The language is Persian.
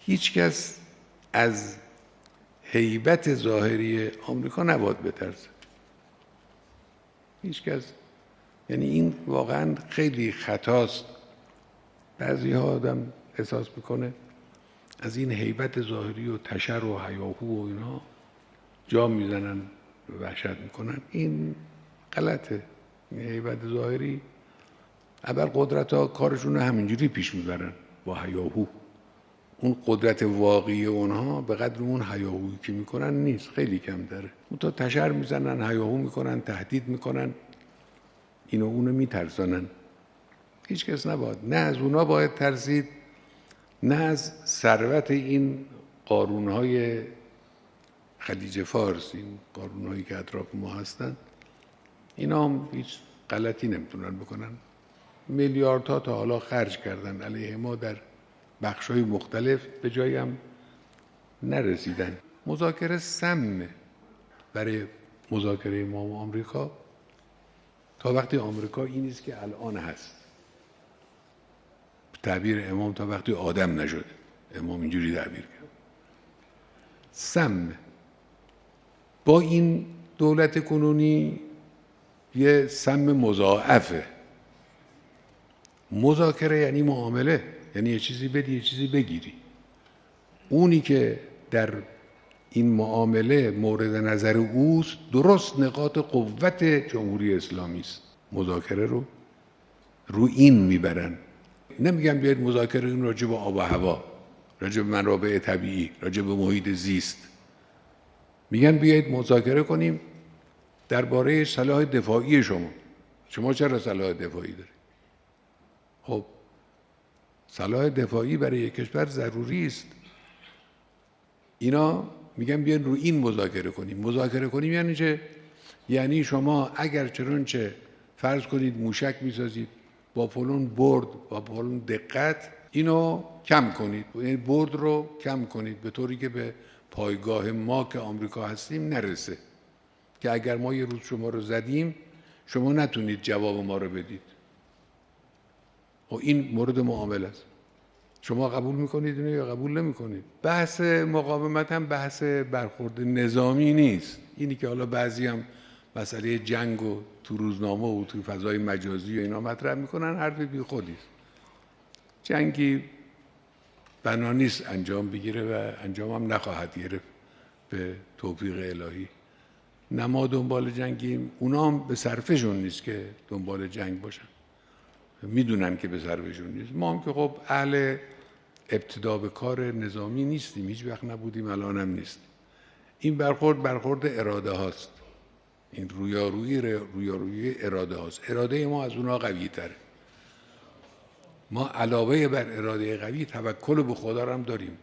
هیچ کس از هیبت ظاهری آمریکا نباید بترسه. هیچ کس. یعنی این واقعا خیلی خطاست. بعضی ها آدم احساس میکنه از این هیبت ظاهری و تشر و هیاهو و اینا جا میزنن و وحشت میکنن. این غلطه. این هیبت ظاهری ابرقدرت ها کارشون رو همینجوری پیش میبرن با هیاهو. اون قدرت واقعی اونها به قدر اون هیاهویی که میکنن نیست، خیلی کم داره. اون تا تشر میزنن، هیاهو میکنن، تهدید میکنن، اینو اونو میترسانن. هیچ کس نباید، نه از اونا باید ترسید، نه از ثروت این قارونهای خلیج فارس، این قارونهایی که اطراف ما هستن. اینا هم هیچ غلطی نمیتونن بکنن. میلیاردها تا حالا خرج کردن علیه ما در بخش‌های مختلف، به جایی هم نرسیدن. مذاکره سمه برای مذاکره ما و آمریکا تا وقتی آمریکا این نیست که الان هست. تعبیر امام تا وقتی آدم نشده. امام اینجوری تعبیر کرد. سم با این دولت کنونی یه سم مضاعفه. مذاکره یعنی معامله، یعنی یه چیزی بدی یه چیزی بگیری. اونی که در این معامله مورد نظر اوست درست نقاط قوت جمهوری اسلامی است. مذاکره رو این میبرن. نمیگم بیاید مذاکره این راجع به آب و هوا، راجع به منابع طبیعی، راجع به محیط زیست. میگن بیایید مذاکره کنیم درباره سلاح دفاعی شما. شما چرا سلاح دفاعی دارید؟ خب سلاح دفاعی برای یک کشور ضروری است. اینا میگن بیاین رو این مذاکره کنیم. مذاکره کنیم یعنی چه؟ یعنی شما اگر چنانچه فرض کنید موشک میسازید با فلان برد، با فلان دقت، اینو کم کنید، یعنی برد رو کم کنید به طوری که به پایگاه ما که آمریکا هستیم نرسه، که اگر ما یه روز شما رو زدیم شما نتونید جواب ما رو بدید. و این مورد معامله است. شما قبول میکنید اینو یا قبول نمیکنید؟ بحث مقاومت هم بحث برخورد نظامی نیست. اینی که حالا بعضی هم مسئله جنگ و تو روزنامه و تو فضای مجازی و اینا مطرح میکنن، حرف بی خودی است. جنگی بنا نیست انجام بگیره و انجام هم نخواهد گرفت به توفیق الهی. نه ما دنبال جنگیم، اونا هم به صرفشون نیست که دنبال جنگ باشن، میدونن که به صرفشون نیست. ما هم که خب اهل ابتدا به کار نظامی نیستیم، هیچ وقت نبودیم، الان هم نیستیم. این برخورد اراده هاست. این رویارویی اراده هاست. اراده ما از اونها قوی تره. ما علاوه بر اراده قوی توکل به خدا هم داریم.